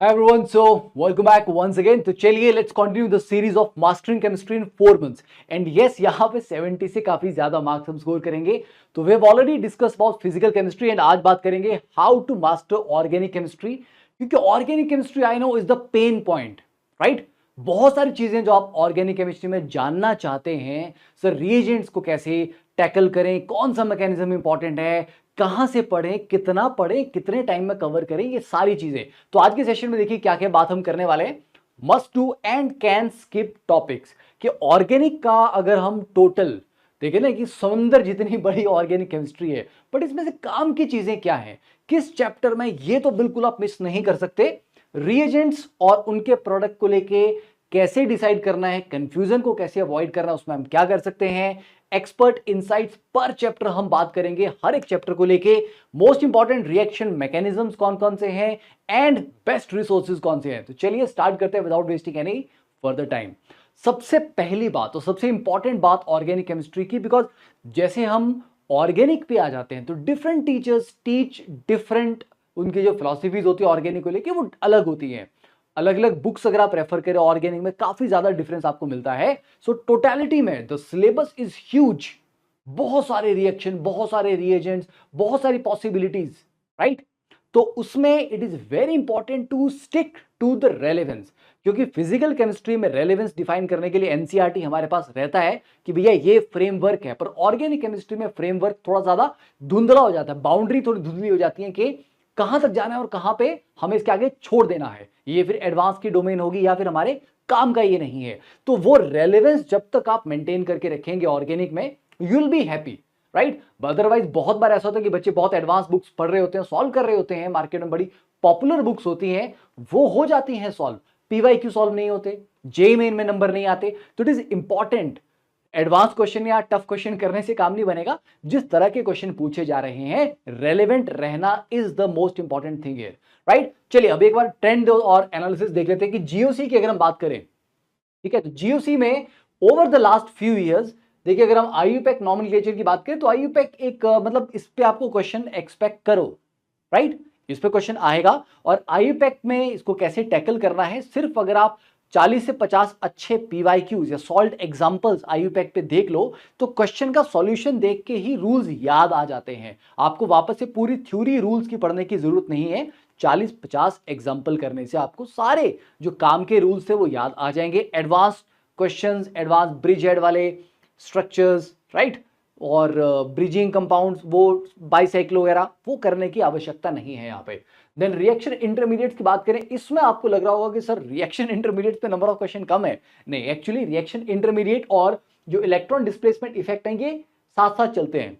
Hi everyone, so welcome back once again. तो चलिए let's continue the series of mastering chemistry in 4 months. And yes, यहाँ पे 70 से काफी ज्यादा मार्क्स हम स्कोर करेंगे. तो we have already discussed about physical chemistry and आज बात करेंगे how to master organic chemistry. क्योंकि organic chemistry I know is the pain point, right? बहुत सारी चीजें जो आप ऑर्गेनिक केमिस्ट्री में जानना चाहते हैं, सर रिएजेंट्स को कैसे टैकल करें, कौन सा मैकेनिज्म इंपॉर्टेंट है, कहां से पढ़ें, कितने टाइम में कवर करें, ये सारी चीजें. तो आज के सेशन में देखिए क्या क्या बात हम करने वाले हैं. Must do and can skip topics कि ऑर्गेनिक का अगर हम टोटल देखें ना कि समुंदर जितनी बड़ी ऑर्गेनिक केमिस्ट्री है, बट इसमें से काम की चीजें क्या है, किस चैप्टर में, ये तो बिल्कुल आप मिस नहीं कर सकते. रिएजेंट्स और उनके प्रोडक्ट को लेके कैसे डिसाइड करना है, कंफ्यूजन को कैसे अवॉइड करना है, उसमें हम क्या कर सकते हैं, एक्सपर्ट इनसाइट्स पर चैप्टर हम बात करेंगे हर एक चैप्टर को लेके. मोस्ट इंपॉर्टेंट रिएक्शन मैकेनिज्म्स कौन कौन से हैं एंड बेस्ट रिसोर्सेज कौन से हैं. तो चलिए स्टार्ट करते हैं without wasting any further time. सबसे पहली बात और सबसे इंपॉर्टेंट बात ऑर्गेनिक केमिस्ट्री की, बिकॉज जैसे हम ऑर्गेनिक पे आ जाते हैं तो डिफरेंट टीचर्स टीच डिफरेंट, उनकी जो फिलॉसफीज होती है ऑर्गेनिक को लेके वो अलग होती हैं. अलग अलग बुक्स अगर आप रेफर करें ऑर्गेनिक में काफी ज्यादा डिफरेंस आपको मिलता है. सो टोटलिटी में द सिलेबस इज ह्यूज. बहुत सारे रिएक्शन, बहुत सारे रिएजेंट्स, बहुत सारी पॉसिबिलिटीज, राइट. तो उसमें it is very important to stick to the relevance, क्योंकि फिजिकल केमिस्ट्री में रेलेवेंस डिफाइन करने के लिए एनसीईआरटी हमारे पास रहता है कि भैया ये फ्रेमवर्क है. पर ऑर्गेनिक केमिस्ट्री में फ्रेमवर्क थोड़ा ज्यादा धुंधला हो जाता है, बाउंड्री थोड़ी धुंधली हो जाती है कि कहां तक जाना है और कहां पे हमें इसके आगे छोड़ देना है. ये फिर एडवांस की डोमेन होगी या फिर हमारे काम का ये नहीं है. तो वो रेलेवेंस जब तक आप मेंटेन करके रखेंगे ऑर्गेनिक में, you will be happy, right. Otherwise बहुत बार ऐसा होता है कि बच्चे बहुत एडवांस बुक्स पढ़ रहे होते हैं, सॉल्व कर रहे होते हैं, मार्केट में बड़ी पॉपुलर बुक्स होती हैं, वो हो जाती हैं सॉल्व, पीवाईक्यू सॉल्व नहीं होते, जेईई मेन में नंबर नहीं आते. तो it is important, advance question या टफ क्वेश्चन करने से काम नहीं बनेगा. जिस तरह के क्वेश्चन पूछे जा रहे हैं, रेलेवेंट रहना is the most important thing here, right. चलिए अब एक बार ट्रेंड और एनालिसिस देख लेते हैं कि जीओसी की अगर हम बात करें, ठीक है, तो जीओसी में over the last few years देखिए, अगर हम आईयूपैक नॉमेनक्लेचर की बात करें तो आईयूपैक एक मतलब इस पे आपको क्वेश्चन एक्सपेक्ट करो, राइट. इस पे क्वेश्चन आएगा और आईयूपैक में इसको कैसे टैकल करना है, सिर्फ अगर आप 40 से 50 अच्छे पीवाईक्यूज या सॉल्व्ड एग्जांपल्स आईयूपैक पे देख लो तो क्वेश्चन का सॉल्यूशन देख के ही रूल्स याद आ जाते हैं. आपको वापस से पूरी थ्योरी रूल्स की पढ़ने की जरूरत नहीं है. 40-50 एग्जाम्पल करने से आपको सारे जो काम के रूल्स थे वो याद आ जाएंगे. Advance questions, advance bridge head वाले स्ट्रक्चर्स, राइट, और ब्रिजिंग कंपाउंड्स, वो बाइसाइक्लो वगैरह, वो करने की आवश्यकता नहीं है यहाँ पे. देन रिएक्शन इंटरमीडिएट की बात करें, इसमें आपको लग रहा होगा कि सर रिएक्शन इंटरमीडिएट पे नंबर ऑफ क्वेश्चन कम है. नहीं, एक्चुअली रिएक्शन इंटरमीडिएट और जो इलेक्ट्रॉन डिस्प्लेसमेंट इफेक्ट हैं ये साथ साथ चलते हैं,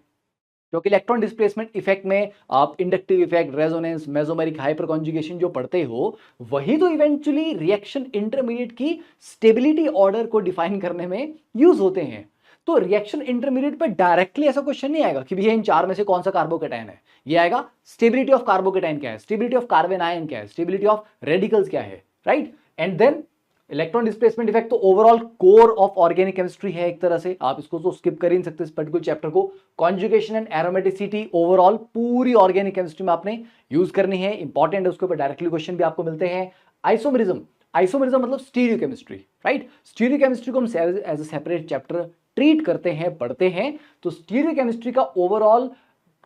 क्योंकि इलेक्ट्रॉन डिस्प्लेसमेंट इफेक्ट में आप inductive effect, resonance, mesomeric hyper conjugation जो पढ़ते हो, वही तो इवेंचुअली रिएक्शन इंटरमीडिएट की स्टेबिलिटी ऑर्डर को डिफाइन करने में यूज होते हैं. तो रिएक्शन इंटरमीडिएट पे डायरेक्टली ऐसा क्वेश्चन नहीं आएगा कि भैया इन चार में से कौन सा कार्बोकेटायन है. ये आएगा स्टेबिलिटी ऑफ कार्बोकेटायन क्या है, स्टेबिलिटी ऑफ कार्बन आयन क्या है, स्टेबिलिटी ऑफ रेडिकल्स क्या है, right. And then electron displacement effect तो overall core of organic chemistry है एक तरह से, आप इसको तो स्किप कर ही नहीं सकते इस पर्टिकुलर चैप्टर को. कॉन्जुगेशन एंड एरोमेटिसिटी ओवरऑल पूरी ऑर्गेनिक केमिस्ट्री में आपने यूज करनी है, इंपॉर्टेंट है, उसके ऊपर डायरेक्टली क्वेश्चन भी आपको मिलते हैं. आइसोमेरिज्म, आइसोमेरिज्म मतलब stereochemistry, right. Stereochemistry को हम as a separate chapter treat करते हैं, पढ़ते हैं. तो स्टीरियो केमिस्ट्री का ओवरऑल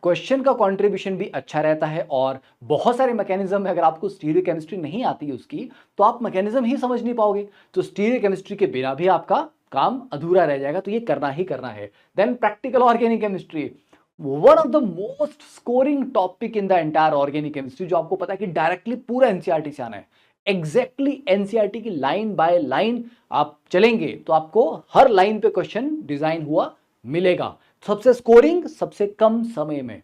क्वेश्चन का कंट्रीब्यूशन भी अच्छा रहता है और बहुत सारे मैकेनिज्म है, अगर आपको स्टीरियो केमिस्ट्री नहीं आती है उसकी तो आप मैकेनिज्म ही समझ नहीं पाओगे. तो स्टीरियो केमिस्ट्री के बिना भी आपका काम अधूरा रह जाएगा, तो ये करना ही करना है. Then practical organic chemistry, one of the most scoring topic in the entire organic chemistry, जो आपको पता है कि डायरेक्टली पूरा एनसीईआरटी से आना है. एग्जैक्टली एनसीईआरटी की लाइन बाय लाइन आप चलेंगे तो आपको हर लाइन पे क्वेश्चन डिजाइन हुआ मिलेगा, सबसे स्कोरिंग सबसे कम समय में,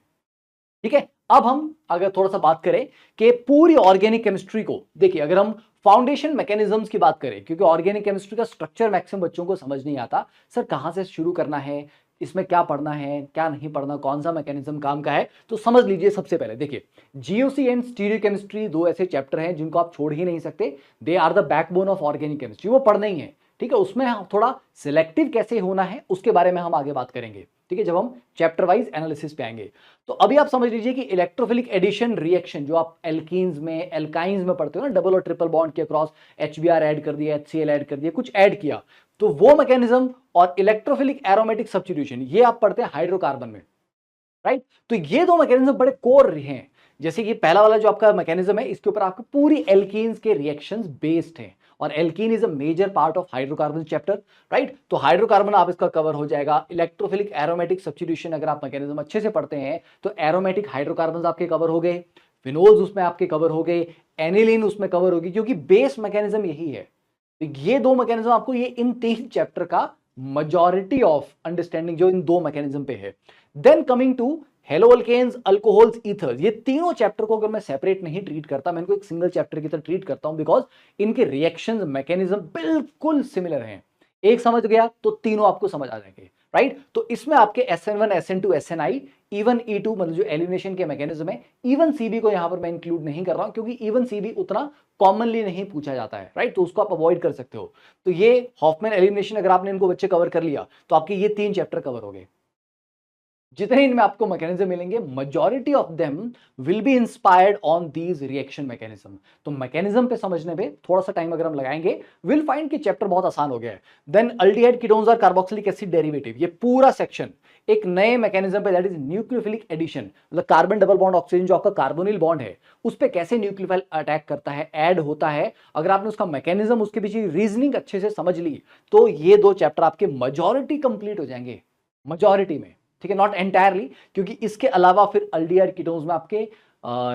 ठीक है. अब हम अगर थोड़ा सा बात करें कि पूरी ऑर्गेनिक केमिस्ट्री को देखिए, अगर हम फाउंडेशन मैकेनिज्म्स की बात करें, क्योंकि ऑर्गेनिक केमिस्ट्री का स्ट्रक्चर मैक्सिमम बच्चों को समझ नहीं आता, सर कहां से शुरू करना है, इसमें क्या पढ़ना है, क्या नहीं पढ़ना, कौन सा मैकेनिज्म काम का है. तो समझ लीजिए, सबसे पहले देखिए जीओसी एंड स्टीरियो केमिस्ट्री दो ऐसे चैप्टर हैं जिनको आप छोड़ ही नहीं सकते. They are the backbone of organic chemistry, वो पढ़ना ही है, ठीक है. उसमें थोड़ा सिलेक्टिव कैसे होना है उसके बारे में हम आगे बात करेंगे. ठीक है, जब हम चैप्टर वाइज एनालिसिस पे आएंगे। तो अभी आप समझ लीजिए कि इलेक्ट्रोफिलिक एडिशन रिएक्शन जो आप एल्कीन्स में एल्काइंस में पढ़ते हो ना, डबल और ट्रिपल बॉन्ड के अक्रॉस HBr ऐड कर दिया, HCl ऐड कर दिया, कुछ ऐड किया, तो वो मैकेनिज्म और इलेक्ट्रोफिलिक एरोमेटिक सब्स्टिट्यूशन ये आप पढ़ते हैं हाइड्रोकार्बन में, राइट। तो ये दो मैकेनिज्म बड़े कोर हैं। जैसे कि पहला वाला जो आपका मैकेनिज्म है, इसके ऊपर आपको पूरी एल्कीन्स के रिएक्शंस बेस्ड हैं, और alkene is a major part of hydrocarbon chapter, right. तो हाइड्रोकार्बन आप इसका कवर हो जाएगा। इलेक्ट्रोफिलिक एरोमेटिक सब्स्टिट्यूशन अगर आप मैकेनिज्म अच्छे से पढ़ते हैं तो एरोमेटिक हाइड्रोकार्बन आपके कवर हो गए, फिनोल्स उसमें आपके कवर हो गए, एनिलीन उसमें कवर होगी, क्योंकि बेस मैकेनिज्म यही है। तो ये दो मैकेनिज्म आपको ये इन 3 चैप्टर का majority ऑफ अंडरस्टैंडिंग जो इन दो मैकेनिज्म पे है। Then coming to haloalkanes, alcohols, ethers, ये तीनों चैप्टर को अगर मैं सेपरेट नहीं ट्रीट करता, मैं इनको एक सिंगल चैप्टर की तरह ट्रीट करता हूं, बिकॉज इनके रिएक्शंस मैकेनिज्म बिल्कुल सिमिलर हैं। एक समझ गया तो तीनों आपको समझ आ जाएंगे, राइट। तो इसमें आपके SN1, SN2, SNI, even E2 मतलब जो एलिमिनेशन के मैकेनिज्म है, इवन CB को यहां पर मैं इंक्लूड नहीं कर रहा हूं, क्योंकि इवन CB उतना कॉमनली नहीं पूछा जाता है, राइट। तो उसको आप अवॉइड कर सकते हो। तो ये हॉफमैन एलिमिनेशन अगर आपने इनको बच्चे कवर कर लिया तो आपके ये 3 चैप्टर कवर हो गए। जितने इनमें आपको मैकेनिज्म मिलेंगे, majority of them will be inspired on these reaction mechanism. तो मैकेनिज्म पे समझने पे थोड़ा सा टाइम अगर हम लगाएंगे, विल फाइंड कि चैप्टर बहुत आसान हो गया है। देन अल्डिहाइड कीटोन्स और कार्बोक्सिलिक एसिड डेरिवेटिव, ये पूरा सेक्शन एक नए मैकेनिज्म पे, दैट इज न्यूक्लियोफिलिक एडिशन, मतलब कार्बन डबल बॉन्ड ऑक्सीजन जो आपका कार्बोनिल बॉन्ड है उस पे कैसे न्यूक्लियोफाइल अटैक करता है, ऐड होता है। अगर आपने उसका मैकेनिज्म, उसके पीछे रीजनिंग अच्छे से समझ ली तो ये 2 चैप्टर आपके मेजॉरिटी कंप्लीट हो जाएंगे, मेजॉरिटी में, ठीक है, नॉट एंटायरली, क्योंकि इसके अलावा फिर अल्डिहाइड कीटोन्स में आपके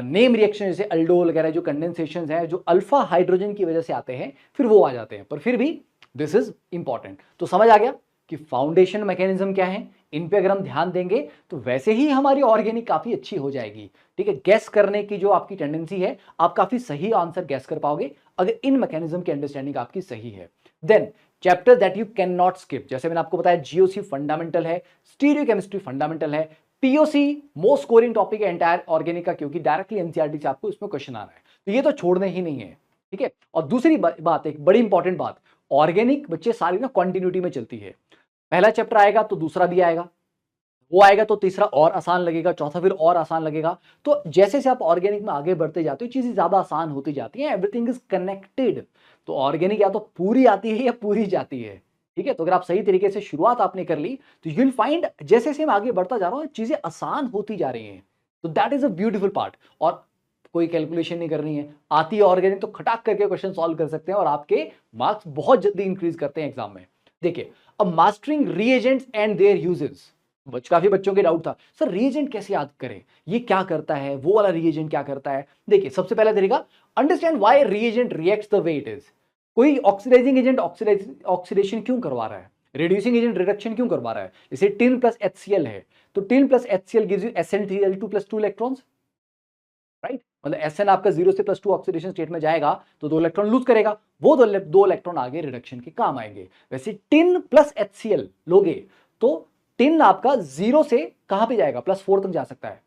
नेम रिएक्शन जैसे अल्डोल वगैरह जो कंडेंसेशन है जो अल्फा हाइड्रोजन की वजह से आते हैं, फिर वो आ जाते हैं, पर फिर भी दिस इज इंपॉर्टेंट। तो समझ आ गया कि फाउंडेशन मैकेनिज्म क्या है, इन पे अगर हम ध्यान देंगे तो वैसे ही हमारी ऑर्गेनिक काफी अच्छी हो जाएगी, ठीक है। गैस करने की जो आपकी टेंडेंसी है, आप काफी सही आंसर गैस कर पाओगे अगर इन मैकेनिज्म की अंडरस्टैंडिंग आपकी सही है। Then chapter that you cannot skip, जैसे मैंने आपको बताया GOC फंडामेंटल है, स्टीरियोकेमिस्ट्री फंडामेंटल है, POC मोस्ट स्कोरिंग टॉपिक है एंटायर ऑर्गेनिक का, क्योंकि डायरेक्टली एनसीईआरटी से आपको इसमें क्वेश्चन आ रहा है, तो ये तो छोड़ने ही नहीं है, ठीक है। और दूसरी बात, एक बड़ी इंपॉर्टेंट बात, ऑर्गेनिक बच्चे सारी ना कंटिन्यूटी में चलती है। पहला चैप्टर आएगा तो दूसरा भी आएगा, वो आएगा तो तीसरा और आसान लगेगा, चौथा फिर और आसान लगेगा। तो जैसे जैसे आप ऑर्गेनिक में आगे बढ़ते जाते हो, चीजें ज्यादा आसान होती जाती हैं, एवरीथिंग इज कनेक्टेड। तो ऑर्गेनिक या तो पूरी आती है या पूरी जाती है, ठीक है। तो अगर आप सही तरीके से शुरुआत आपने कर ली तो यू विल फाइंड जैसे जैसे मैं आगे बढ़ता जा रहा हूं चीजें आसान होती जा रही हैं। तो that is a beautiful part. और कोई कैलकुलेशन नहीं करनी है, आती है ऑर्गेनिक तो खटाक करके क्वेश्चन सॉल्व कर सकते हैं और आपके मार्क्स बहुत जल्दी इंक्रीज करते हैं एग्जाम में। देखिए, अब mastering reagents and there uses, काफी बच्चों के डाउट था, सर रीएजेंट कैसे याद करें, ये क्या करता है, वो वाला रीएजेंट क्या करता है। देखिए, सबसे पहला तरीका, understand why reagent reacts the way it is. कोई ऑक्सीडाइजिंग एजेंट ऑक्सीडेशन क्यों करवा रहा है, रिड्यूसिंग एजेंट रिडक्शन क्यों करवा रहा है। जैसे टिन प्लस HCl है, तो tin plus HCl gives you SN3L2 + 2 electrons, right. मतलब SN आपका 0 से +2 ऑक्सीडेशन स्टेट में जाएगा तो 2 इलेक्ट्रॉन लूज करेगा, वो दो इलेक्ट्रॉन आगे रिडक्शन के काम आएंगे। वैसे टिन प्लस HCl लोगे तो टिन आपका 0 से कहां पे जाएगा, +4 तक जा सकता है,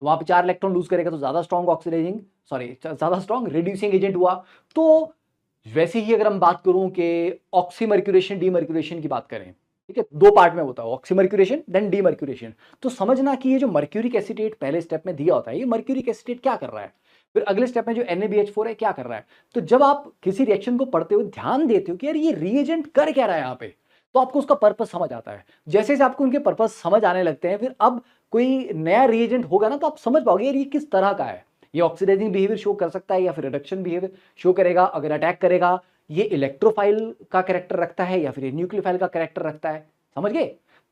वहां पे 4 इलेक्ट्रॉन लूज करेगा, तो ज्यादा स्ट्रॉन्ग ऑक्सीडाइजिंग, ज्यादा स्ट्रॉन्ग रिड्यूसिंग एजेंट हुआ। तो वैसे ही अगर हम बात करूं कि ऑक्सीमर्क्यूरेशन डीमर्क्यूरेशन की बात करें, ठीक है, 2 पार्ट में होता है, ऑक्सीमर्क्यूरेशन देन डीमर्क्यूरेशन। तो समझना कि ये जो मर्क्यूरिक एसिटेट पहले स्टेप में दिया होता है, ये मर्क्यूरिक एसिटेट क्या कर रहा है, फिर अगले स्टेप में जो NaBH4 है क्या कर रहा है। तो जब आप किसी रिएक्शन को पढ़ते हुए ध्यान देते हो कि यार ये रिएजेंट कर क्या रहा है यहाँ पे, तो आपको उसका पर्पस समझ आता है। जैसे जैसे आपको उनके पर्पस समझ आने लगते हैं, फिर अब कोई नया रिएजेंट होगा ना तो आप समझ पाओगे यार ये किस तरह का है, ये ऑक्सीडाइजिंग बिहेवियर शो कर सकता है या फिर रिडक्शन बिहेवियर शो करेगा, अगर अटैक करेगा ये इलेक्ट्रोफाइल का कैरेक्टर रखता है या फिर ये न्यूक्लियोफाइल का कैरेक्टर रखता है, समझ गए।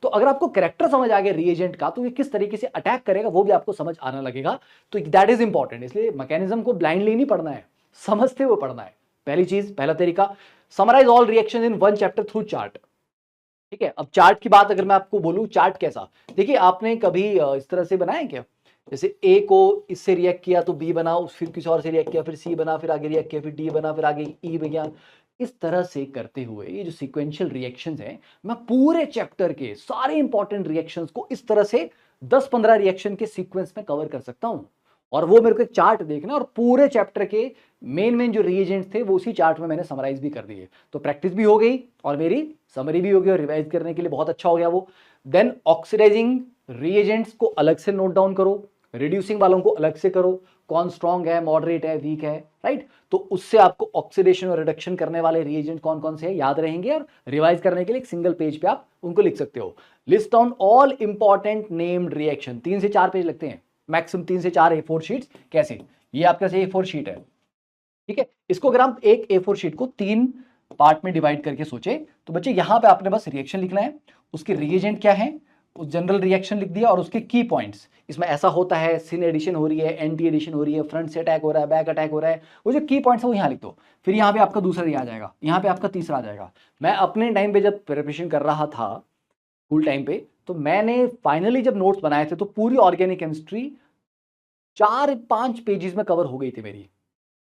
तो अगर आपको कैरेक्टर समझ आ गया रिएजेंट का, तो ये किस तरीके से अटैक करेगा वो भी आपको समझ आने लगेगा। तो दैट इज इंपॉर्टेंट। इसलिए मैकेनिज्म को ब्लाइंडली नहीं पढ़ना है, समझते हुए पढ़ना है। पहली चीज, पहला तरीका, summarize all reaction in 1 chapter through chart, ठीक है। अब चार्ट की बात अगर मैं आपको बोलूं, चार्ट कैसा, देखिए आपने कभी इस तरह से बनाया क्या, जैसे ए को इससे रिएक्ट किया तो बी बना, फिर किसी और से रिएक्ट किया फिर सी बना, फिर आगे रिएक्ट किया फिर डी बना, फिर आगे ई बना। इस तरह से करते हुए ये जो सीक्वेंशियल रिएक्शंस हैं, मैं पूरे चैप्टर के सारे इंपॉर्टेंट रिएक्शंस को इस तरह से 10-15 रिएक्शन के सीक्वेंस में कवर कर सकता हूं। और वो मेरे को एक चार्ट देखना, और पूरे चैप्टर के मेन जो रिएजेंट्स थे वो उसी चार्ट में मैंने समराइज भी कर दिए। तो प्रैक्टिस भी हो गई और मेरी समरी भी हो गई, और रिवाइज करने के लिए बहुत अच्छा हो गया वो। देन ऑक्सीडाइजिंग रिएजेंट्स को अलग से नोट डाउन करो, रिड्यूसिंग वालों को अलग से करो, कौन स्ट्रॉन्ग है, मॉडरेट है, वीक है, राइट। तो उससे आपको ऑक्सीडेशन और रिडक्शन करने वाले रिएजेंट कौन कौन से हैं याद रहेंगे, और रिवाइज करने के लिए एक सिंगल पेज पे आप उनको लिख सकते हो। List on all important named reaction, 3 से 4 पेज लगते हैं मैक्सिमम, 3 से 4 A4 शीट्स। कैसे, ये आपका से A4 शीट है, ठीक है। इसको अगर हम एक A4 शीट को 3 पार्ट में डिवाइड करके सोचे तो बच्चे यहां पे आपने बस रिएक्शन लिखना है, उसके रिएजेंट क्या है, उस जनरल रिएक्शन लिख दिया, और उसके की पॉइंट्स, इसमें ऐसा होता है, सिन एडिशन हो रही है, एंटी एडिशन हो रही है, फ्रंट से अटैक हो रहा है, बैक अटैक हो रहा है, वो जो की पॉइंट्स है वो यहाँ लिख दो। फिर यहाँ पे आपका दूसरा आ जाएगा, यहाँ पे आपका तीसरा आ जाएगा। मैं अपने टाइम पे जब प्रिपरेशन कर रहा था स्कूल टाइम पे, तो मैंने फाइनली जब नोट्स बनाए थे तो पूरी ऑर्गेनिक केमिस्ट्री 4-5 पेजेस में कवर हो गई थी मेरी।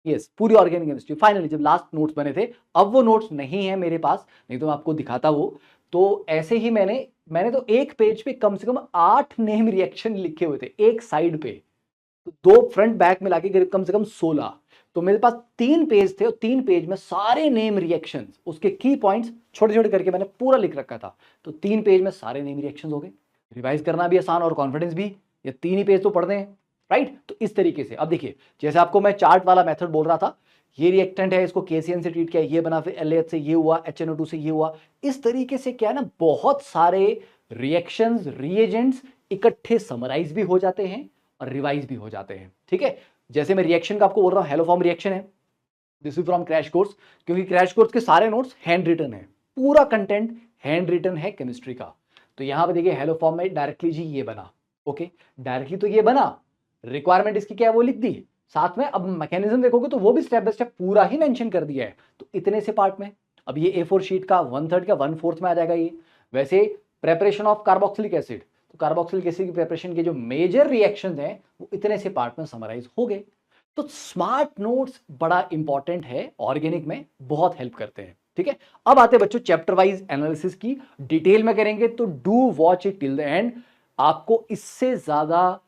यस, पूरी ऑर्गेनिक केमिस्ट्री फाइनली जब लास्ट नोट्स बने थे। अब वो नोट्स नहीं है मेरे पास, नहीं तो मैं आपको दिखाता वो। तो ऐसे ही मैंने तो एक पेज पे कम से कम 8 नेम रिएक्शन लिखे हुए थे एक साइड पे, तो 2 फ्रंट बैक मिला के कम से कम 16। तो मेरे पास 3 पेज थे और 3 पेज में सारे नेम रिएक्शंस, उसके की पॉइंट्स छोटे छोटे करके मैंने पूरा लिख रखा था। तो 3 पेज में सारे नेम रिएक्शंस हो गए, रिवाइज करना भी आसान और कॉन्फिडेंस भी, ये 3 ही पेज तो पढ़ने हैं, राइट। तो इस तरीके से अब देखिए, जैसे आपको मैं चार्ट वाला मेथड बोल रहा था, ये रिएक्टेंट है, इसको KCN से ट्रीट किया, ये बना, फिर LAH से ये हुआ, HNO2 से ये हुआ। इस तरीके से क्या है ना, बहुत सारे रिएक्शंस, रिएजेंट्स इकट्ठे समराइज भी हो जाते हैं और रिवाइज भी हो जाते हैं, ठीक है। जैसे मैं रिएक्शन का आपको बोल रहा हूं, हेलोफॉर्म रिएक्शन है, this is from crash course, क्योंकि क्रैश कोर्स के सारे नोट्स हैंड रिटन है, पूरा कंटेंट हैंड रिटन है केमिस्ट्री का। तो यहां पे देखिए हेलोफॉर्म में डायरेक्टली जी ये बना, ओके, डायरेक्टली तो ये बना, रिक्वायरमेंट इसकी क्या है वो लिख दी, साथ में अब मैकेनिज्म देखोगे तो वो भी स्टेप बाय स्टेप पूरा ही मेंशन कर दिया है। तो इतने से पार्ट में, अब ये A4 शीट का 1/3 का 1/4 में आ जाएगा ये। वैसे प्रेपरेशन ऑफ कार्बोक्सिलिक एसिड, तो कार्बोक्सिलिक एसिड की प्रेपरेशन के जो मेजर रिएक्शंस हैं वो इतने से पार्ट में समराइज हो गए। तो स्मार्ट नोट्स बड़ा इंपॉर्टेंट है, ऑर्गेनिक में बहुत हेल्प करते हैं, ठीक है। अब आते हैं बच्चों चैप्टर वाइज एनालिसिस की, डिटेल में करेंगे, तो do watch it till the end. आपको इससे ज्यादा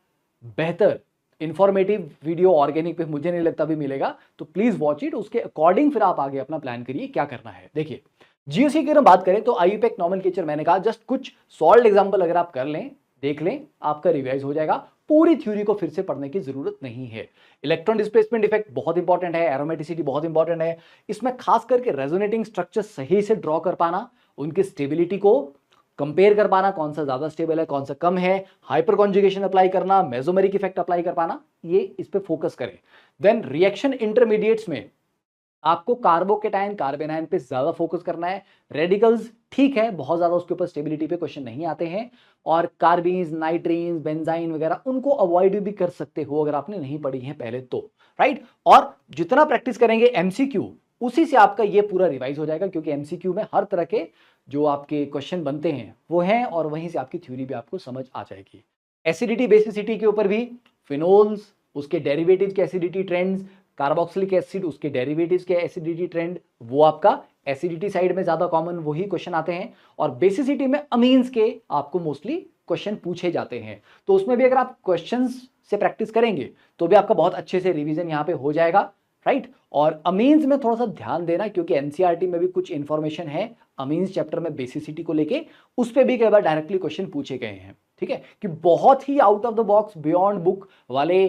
बेहतर इंफॉर्मेटिव वीडियो ऑर्गेनिक पे मुझे नहीं लगता भी मिलेगा, तो प्लीज वॉच इट, उसके अकॉर्डिंग फिर आप आगे अपना प्लान करिए क्या करना है। देखिए GOC की अगर बात करें तो IUPAC नॉमेनक्लेचर मैंने कहा जस्ट कुछ सॉल्व एग्जांपल अगर आप कर लें, देख लें, आपका रिवाइज हो जाएगा, पूरी थ्योरी को फिर से पढ़ने की जरूरत नहीं है। इलेक्ट्रॉन डिस्प्लेसमेंट इफेक्ट बहुत इंपॉर्टेंट है, एरोमेटिसिटी बहुत इंपॉर्टेंट है, इसमें खास करके रेजोनेटिंग स्ट्रक्चर सही से ड्रॉ कर पाना, उनकी स्टेबिलिटी को कंपेयर कर पाना, कौन सा ज्यादा स्टेबल है कौन सा कम है, हाइपर कॉन्जुगेशन अप्लाई करना, मेसोमेरिक इफेक्ट अप्लाई कर पाना, ये इस पे फोकस करें। देन रिएक्शन इंटरमीडिएट्स में आपको कार्बोकेटाइन कार्बेनाइन पे ज्यादा फोकस करना है। रेडिकल्स ठीक है, बहुत ज्यादा उसके ऊपर स्टेबिलिटी पे क्वेश्चन नहीं आते हैं, और कार्बीन्स, नाइट्रीन्स, बेंजाइन वगैरह उनको अवॉइड भी कर सकते हो अगर आपने नहीं पढ़ी है पहले तो, राइट। और जितना प्रैक्टिस करेंगे MCQ, उसी से आपका ये पूरा रिवाइज हो जाएगा, क्योंकि MCQ में हर तरह के जो आपके क्वेश्चन बनते हैं वो हैं, और वहीं से आपकी थ्योरी भी आपको समझ आ जाएगी। एसिडिटी बेसिसिटी के ऊपर भी, फिनोल्स, उसके डेरिवेटिव के एसिडिटी ट्रेंड्स, कार्बोक्सिलिक एसिड उसके डेरिवेटिव्स के एसिडिटी ट्रेंड, वो आपका एसिडिटी साइड में ज्यादा कॉमन वही क्वेश्चन आते हैं, और बेसिसिटी में अमीन्स के आपको मोस्टली क्वेश्चन पूछे जाते हैं। तो उसमें भी अगर आप क्वेश्चंस से प्रैक्टिस करेंगे तो भी आपका बहुत अच्छे से रिवीजन यहाँ पे हो जाएगा, राइट। और अमीन्स में थोड़ा सा ध्यान देना, क्योंकि NCERT में भी कुछ इंफॉर्मेशन है अमीन्स चैप्टर में बेसिसिटी को लेके, उस पर भी कई बार डायरेक्टली क्वेश्चन पूछे गए हैं, ठीक है, कि बहुत ही out of the box beyond book वाले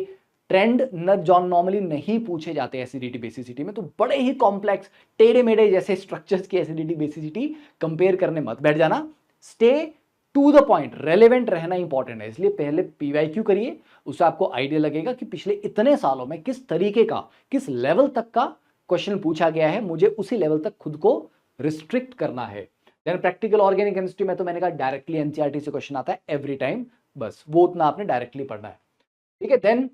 ट्रेंड न जॉन नॉर्मली नहीं पूछे जाते एसिडिटी बेसिसिटी में। तो बड़े ही कॉम्प्लेक्स टेढ़े मेढ़े जैसे स्ट्रक्चर्स की एसिडिटी बेसिसिटी कंपेयर करने मत बैठ जाना, stay to the point, relevant रहना इंपॉर्टेंट है। इसलिए पहले PYQ करिए, उससे आपको आइडिया लगेगा कि पिछले इतने सालों में किस तरीके का, किस लेवल तक का क्वेश्चन पूछा गया है, मुझे उसी लेवल तक खुद को रिस्ट्रिक्ट करना है। देन प्रैक्टिकल ऑर्गेनिक केमिस्ट्री में तो मैंने कहा डायरेक्टली NCERT से क्वेश्चन आता है एवरी टाइम, बस वो उतना आपने डायरेक्टली पढ़ना है, ठीक है। देन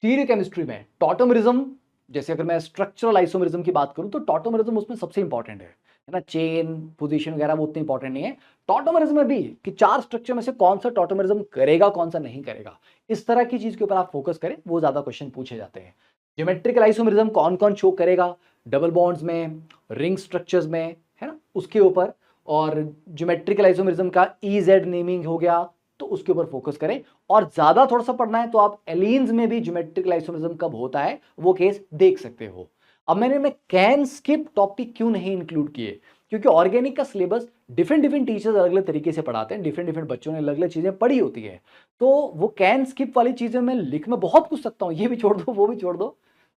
स्टीरियो केमिस्ट्री में टॉटोमरिज्म, जैसे अगर मैं स्ट्रक्चरल आइसोमरिज्म की बात करूं तो टॉटोमरिज्म उसमें सबसे इंपॉर्टेंट है ना, चेन पोजीशन वगैरह वो उतनी इंपॉर्टेंट नहीं है। टॉटोमरिज्म में भी कि 4 स्ट्रक्चर में से कौन सा टॉटोमरिज्म करेगा कौन सा नहीं करेगा, इस तरह की चीज के ऊपर आप फोकस करें, वो ज्यादा क्वेश्चन पूछे जाते हैं। ज्योमेट्रिकल आइसोमरिज्म कौन कौन शो करेगा, डबल बॉन्ड्स में, रिंग स्ट्रक्चर्स में, है ना, उसके ऊपर। और ज्योमेट्रिकल आइसोमरिज्म का EZ नेमिंग हो गया, तो उसके ऊपर फोकस करें। और ज्यादा थोड़ा सा पढ़ना है तो आप एलीन्स में भी ज्योमेट्रिकल आइसोमरिज्म कब होता है वो केस देख सकते हो। अब मैं कैन स्किप टॉपिक क्यों नहीं इंक्लूड किए, क्योंकि ऑर्गेनिक का सिलेबस डिफरेंट डिफरेंट टीचर्स अलग अलग तरीके से पढ़ाते हैं, डिफरेंट डिफरेंट बच्चों ने अलग अलग चीजें पढ़ी होती है। तो वो कैन स्किप वाली चीजें मैं लिख में बहुत कुछ सकता हूँ, ये भी छोड़ दो वो भी छोड़ दो,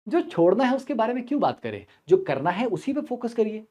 जो छोड़ना है उसके बारे में क्यों बात करें, जो करना है उसी पे फोकस करिए।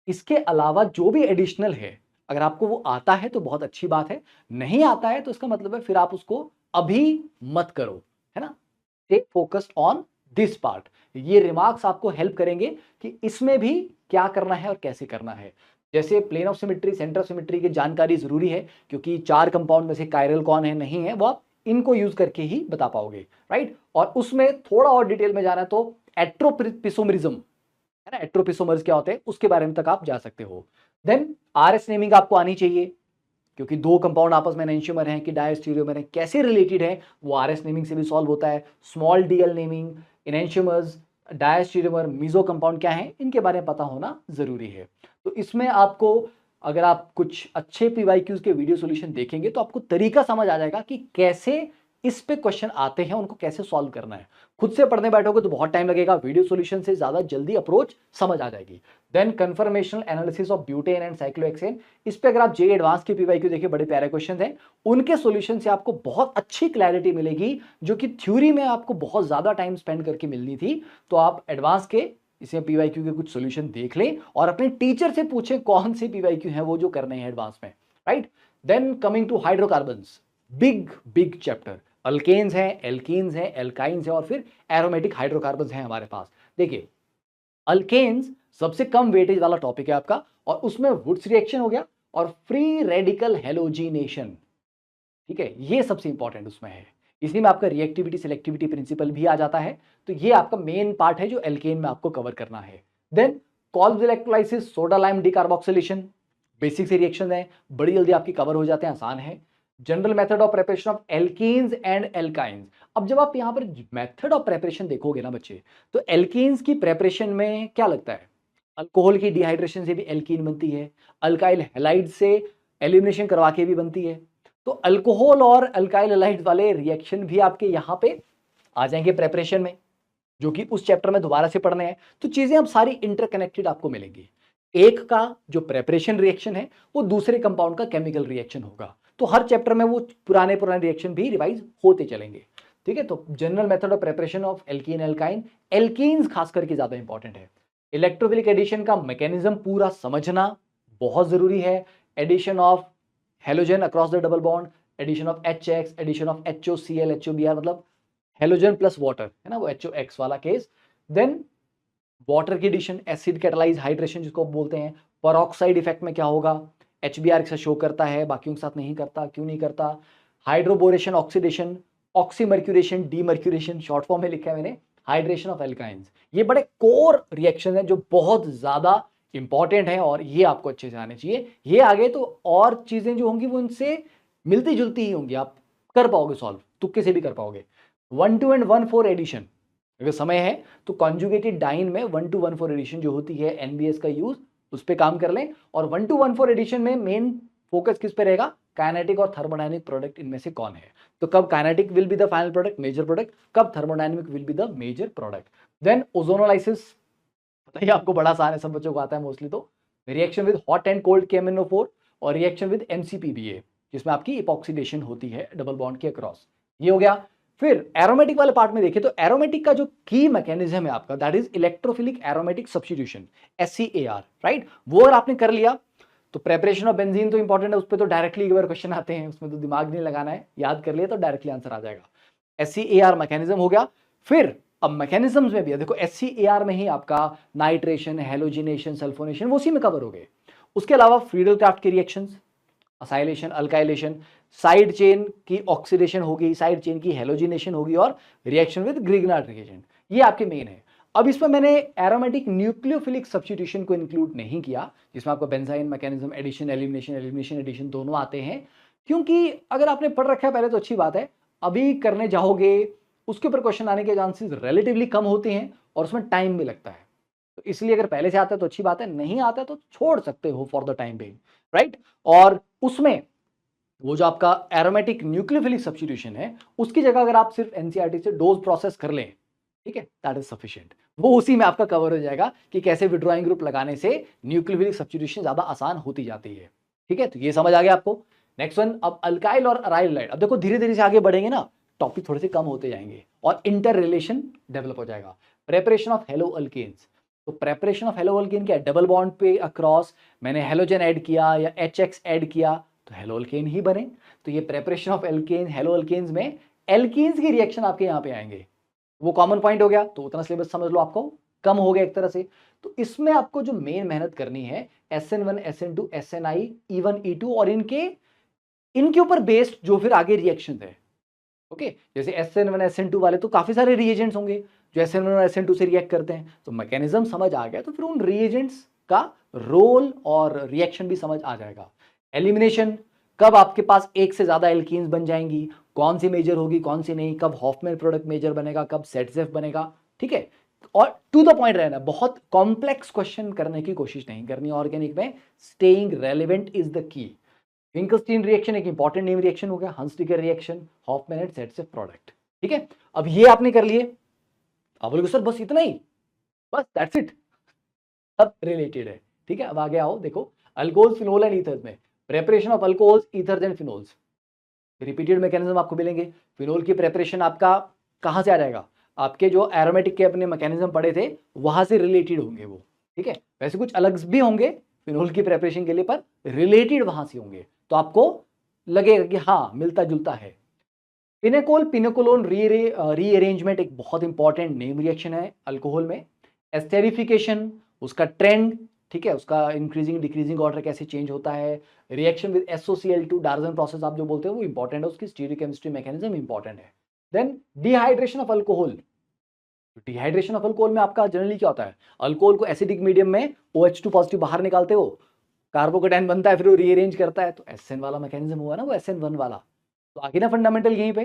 इसके अलावा जो भी एडिशनल है, अगर आपको वो आता है तो बहुत अच्छी बात है, नहीं आता है तो इसका मतलब है फिर आप उसको अभी मत करो, है ना। Stay focused on this part. ये रिमार्क्स आपको हेल्प करेंगे कि इसमें भी क्या करना है और कैसे करना है। जैसे plane of symmetry, centre of symmetry की जानकारी जरूरी है, क्योंकि 4 कंपाउंड में से कायरल कौन है नहीं है वो आप इनको यूज करके ही बता पाओगे, राइट। और उसमें थोड़ा और डिटेल में जाना है तो एट्रोपिसोमरिज्म, है ना, एट्रोपिसोमर्स क्या होते हैं उसके बारे में तक आप जा सकते हो। देन आरएस नेमिंग आपको आनी चाहिए, क्योंकि दो कंपाउंड आपस में एनेंशियोमर हैं कि डायस्टीरियोमर हैं, कैसे रिलेटेड है वो आरएस नेमिंग से भी सॉल्व होता है। Small DL naming, enantiomers, diastereomer, meso compound क्या है इनके बारे में पता होना जरूरी है। तो इसमें आपको, अगर आप कुछ अच्छे पीवाईक्यूज के वीडियो सॉल्यूशन देखेंगे तो आपको तरीका समझ आ जाएगा कि कैसे इस पे क्वेश्चन आते हैं, उनको कैसे सॉल्व करना है। खुद से पढ़ने बैठोगे तो बहुत टाइम लगेगा, वीडियो सॉल्यूशन से ज्यादा जल्दी अप्रोच समझ आ जाएगी। Then conformational analysis of butane and cyclohexane, इस पे अगर आप जे एडवांस के पीवाईक्यू देखिए, बड़े प्यारे क्वेश्चन हैं, उनके सॉल्यूशन से आपको बहुत अच्छी क्लैरिटी मिलेगी, जो कि थ्योरी में आपको बहुत ज्यादा टाइम स्पेंड करके मिलनी थी। तो आप एडवांस के इसमें पीवाईक्यू के कुछ सॉल्यूशन देख लें और अपने टीचर से पूछें कौन से पीवाईक्यू हैं वो जो करने हैं एडवांस में, right. Then coming to hydrocarbons, big big chapter. Alkanes हैं, एल्कीन्स हैं, एल्काइंस हैं और फिर एरोमेटिक हाइड्रोकार्बन्स हैं हमारे पास। देखिए अल्केन्स सबसे कम वेटेज वाला टॉपिक है आपका, और उसमें वुड्स रिएक्शन हो गया और फ्री रेडिकल हेलोजिनेशन, ठीक है, ये सबसे इंपॉर्टेंट उसमें है। इसी में आपका रिएक्टिविटी सिलेक्टिविटी प्रिंसिपल भी आ जाता है। तो ये आपका मेन पार्ट है जो एल्केन में आपको कवर करना है। Then Kolbe's electrolysis, soda lime decarboxylation, basic से रिएक्शन है, बड़ी जल्दी आपकी कवर हो जाते हैं, आसान है। General method of preparation of alkenes and alkynes. अब जब आप यहां पर मेथड ऑफ प्रिपरेशन देखोगे ना बच्चे, तो एल्कीन्स की प्रिपरेशन में क्या लगता है, अल्कोहल की डिहाइड्रेशन से भी एल्कीन बनती है, अल्काइल हैलाइड से एलिमिनेशन करवा के भी बनती है। तो अल्कोहल और अल्काइल हैलाइड वाले रिएक्शन भी आपके यहां पे आ जाएंगे प्रेपरेशन में, जो कि उस चैप्टर में दोबारा से पढ़ने हैं। तो चीजें अब सारी इंटरकनेक्टेड आपको मिलेंगी। एक का जो प्रेपरेशन रिएक्शन है वो दूसरे कंपाउंड का केमिकल रिएक्शन होगा, तो हर चैप्टर में वो पुराने पुराने रिएक्शन भी रिवाइज होते चलेंगे, ठीक है। तो general method of preparation of alkene alkyne, alkenes खास करके ज्यादा इंपॉर्टेंट है। इलेक्ट्रोफिलिक एडिशन का मैकेनिज्म पूरा समझना बहुत जरूरी है। Addition of halogen across the double bond, addition of HX, addition of HOCl, HOBr, मतलब हेलोजन प्लस वाटर, है ना, वो HOX वाला केस। देन वाटर की एडिशन, एसिड कैटालाइज हाइड्रेशन जिसको बोलते हैं। परऑक्साइड इफेक्ट में क्या होगा, HBr के साथ शो करता है, बाकियों के साथ नहीं करता, क्यों नहीं करता। Hydroboration, oxidation, oxymercuration, demercuration, short form में लिखा है मैंने, हाइड्रेशन ऑफ एल्काइंस। ये बड़े कोर रिएक्शन है जो बहुत ज्यादा इंपॉर्टेंट है और ये आपको अच्छे से आने चाहिए। ये आगे तो और चीजें जो होंगी वो इनसे मिलती जुलती ही होंगी, आप कर पाओगे सॉल्व, तुक्के से भी कर पाओगे। 1,2 एंड 1,4 एडिशन, अगर समय है तो कॉन्जुगेटेड डाइन में 1,2 1,4 एडिशन जो होती है NBS का यूज, उस पर काम कर लें। और 1,2 1,4 एडिशन में मेन फोकस किस पे रहेगा, काइनेटिक और थर्मोडायनेमिक प्रोडक्ट इनमें से कौन है। तो कब kinetic will be the final product, major product, कब thermodynamic will be the major product. Then ozonolysis, बताइए आपको बड़ा आसान है, सब बच्चों को आता है मोस्टली। तो reaction with hot and cold KMnO4 और रिएक्शन विद MCPBA, जिसमें आपकी इपॉक्सीडेशन होती है डबल बॉन्ड के अक्रॉस, ये हो गया। फिर एरोमेटिक वाले पार्ट में देखिए तो एरोमेटिक का जो की मैकेनिज्म है आपका, that is electrophilic aromatic substitution, SCAR, right. वो अगर आपने कर लिया तो प्रेपरेशन ऑफ बेंजीन तो इंपॉर्टेंट है, उस पर तो डायरेक्टली एक बार क्वेश्चन आते हैं, उसमें तो दिमाग नहीं लगाना है, याद कर लिया तो डायरेक्टली आंसर आ जाएगा। SCAR मैकेनिज्म हो गया। फिर अब मैकेनिज्म्स में भी है, देखो SCAR में ही आपका नाइट्रेशन, हेलोजिनेशन, सल्फोनेशन वो उसी में कवर हो गए। उसके अलावा फ्रीडल क्राफ्ट के reactions, acylation, alkylation, side chain की ऑक्सीडेशन होगी, साइड चेन की हेलोजिनेशन होगी और रिएक्शन विद ग्रिग्नार्ड रिएजेंट, ये आपके मेन है। अब इसमें मैंने एरोमेटिक न्यूक्लियोफिलिक सब्स्टिट्यूशन को इंक्लूड नहीं किया, जिसमें आपको benzyne mechanism, addition elimination, elimination addition दोनों आते हैं, क्योंकि अगर आपने पढ़ रखा है पहले तो अच्छी बात है, अभी करने जाओगे उसके ऊपर क्वेश्चन आने के चांसेस रिलेटिवली कम होते हैं और उसमें टाइम भी लगता है। तो इसलिए अगर पहले से आता है तो अच्छी बात है, नहीं आता है तो छोड़ सकते हो for the time being, right. और उसमें वो जो आपका एरोमेटिक न्यूक्लियोफिलिक सब्स्टिट्यूशन है उसकी जगह अगर आप सिर्फ NCERT से डोज प्रोसेस कर लें, ठीक है, दैट इज सफिशिएंट। वो उसी में आपका कवर हो जाएगा कि कैसे विड्रॉइंग ग्रुप लगाने से न्यूक्लियोफिलिक सब्स्टिट्यूशन ज्यादा आसान होती जाती है। ठीक है, तो ये समझ आ गया आपको। नेक्स्ट वन, अब अल्काइल और अराइल हाइड्राइड। अब देखो धीरे धीरे से आगे बढ़ेंगे ना, टॉपिक थोड़े से कम होते जाएंगे और इंटर रिलेशन डेवलप हो जाएगा। Preparation of halo alkanes. तो प्रेपरेशन ऑफ हेलो अल्केन क्या है? डबल बॉन्ड पे अक्रॉस मैंने हेलोजन ऐड किया या HX ऐड किया तो हेलो अल्केन ही बने। तो ये preparation of alkane, halo alkanes में एल्कीन्स की रिएक्शन आपके यहाँ पे आएंगे। वो कॉमन पॉइंट हो गया, तो उतना सिलेबस समझ लो आपको कम हो गया एक तरह से। तो इसमें आपको जो मेन मेहनत करनी है SN1, SN2, SNI, E1, E2 और इनके ऊपर बेस्ड जो फिर आगे रिएक्शन है। ओके, जैसे SN1, SN2 वाले तो काफी सारे रिएजेंट्स होंगे जो SN1 और SN2 से रिएक्ट करते हैं, तो मैकेनिज्म समझ आ गया तो फिर उन रिएजेंट्स का रोल और रिएक्शन भी समझ आ जाएगा। एलिमिनेशन, कब आपके पास एक से ज्यादा एल्कीन्स बन जाएंगी, कौन सी मेजर होगी कौन सी नहीं, कब हॉफमैन प्रोडक्ट मेजर बनेगा, कब सेटसेफ बनेगा। ठीक है, और टू द पॉइंट रहना, बहुत कॉम्प्लेक्स क्वेश्चन करने की कोशिश नहीं करनी। ऑर्गेनिक में staying relevant is the key. Finkelstein reaction एक इंपॉर्टेंट नेम रिएक्शन हो गया, Hunsdiecker reaction, Hofmann and Saytzeff product. ठीक है, अब ये आपने कर लिए। अब बोलोगे सर बस इतना ही, बस दैट्स इट, सब रिलेटेड है। ठीक है, अब आगे आओ, देखो अल्कोहल्स, फिनोल एंड ईथर्स में preparation of alcohols, ethers and phenols. Repeated mechanism आपको मिलेंगे। फिनोल की प्रेपरेशन आपका कहां से आ जाएगा? आपके जो एरोमेटिक के अपने मैकेनिज्म पढ़े थे वहां से रिलेटेड होंगे वो। ठीक है, वैसे कुछ अलग भी होंगे फिनोल की प्रेपरेशन के लिए, पर रिलेटेड वहां से होंगे, तो आपको लगेगा कि हाँ मिलता जुलता है। पिनेकोल पिनेकोलोन रीअरेंजमेंट एक बहुत इंपॉर्टेंट नेम रिएक्शन है अल्कोहल में। एस्टेरिफिकेशन, उसका ट्रेंड, ठीक है, उसका इंक्रीजिंग डिक्रीजिंग ऑर्डर कैसे चेंज होता है। रिएक्शन विद SOCl2 डार्जन प्रोसेस आप जो बोलते हो वो इंपॉर्टेंट है, उसकी स्टीरियोकेमिस्ट्री मैकेनिज्म इंपॉर्टेंट है। Then dehydration of alcohol. Dehydration of alcohol में आपका जनरली क्या होता है? अल्कोहल को एसिडिक मीडियम में OH2 पॉजिटिव बाहर निकालते हो, कार्बोकेटाइन बनता है, फिर वो रीअरेंज करता है, तो SN वाला मैकेनिज्म हुआ ना वो SN1 वाला। तो आगे ना फंडामेंटल यहीं पे।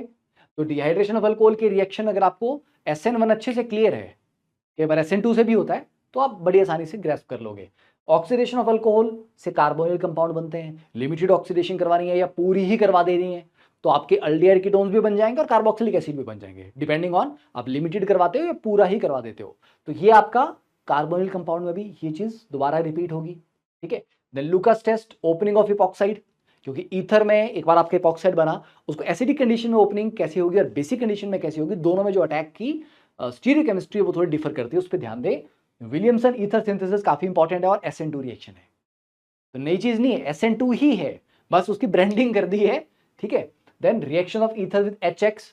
तो डिहाइड्रेशन ऑफ अल्कोहल की रिएक्शन अगर आपको SN1 अच्छे से क्लियर है, कई बार SN2 से भी होता है, तो आप बड़ी आसानी से ग्रेस्प कर लोगे। ऑक्सीडेशन ऑफ अल्कोहल से कार्बोनिल कंपाउंड बनते हैं। लिमिटेड ऑक्सीडेशन करवानी है या पूरी ही करवा देनी है तो आपके अल्डिहाइड कीटोन्स भी बन जाएंगे और कार्बोक्सिलिक एसिड भी बन जाएंगे, डिपेंडिंग ऑन आप लिमिटेड करवाते हो या पूरा ही करवा देते हो। तो ये आपका कार्बोनिल कंपाउंड में भी ये चीज दोबारा रिपीट होगी। ठीक है, then Lucas test, opening of epoxide, क्योंकि ईथर में एक बार आपका इपॉक्साइड बना, उसको एसिडिक कंडीशन में ओपनिंग कैसे होगी और बेसिक कंडीशन में कैसे होगी, दोनों में जो अटैक की स्टीरियोकेमिस्ट्री वो थोड़ी डिफर करती है, उस पर ध्यान दे। विलियमसन ईथर सिंथेसिस काफी इंपॉर्टेंट है और SN2 रिएक्शन है, तो नई चीज नहीं है, SN2 ही है, बस उसकी ब्रांडिंग कर दी है। ठीक है, then reaction of ether with HX,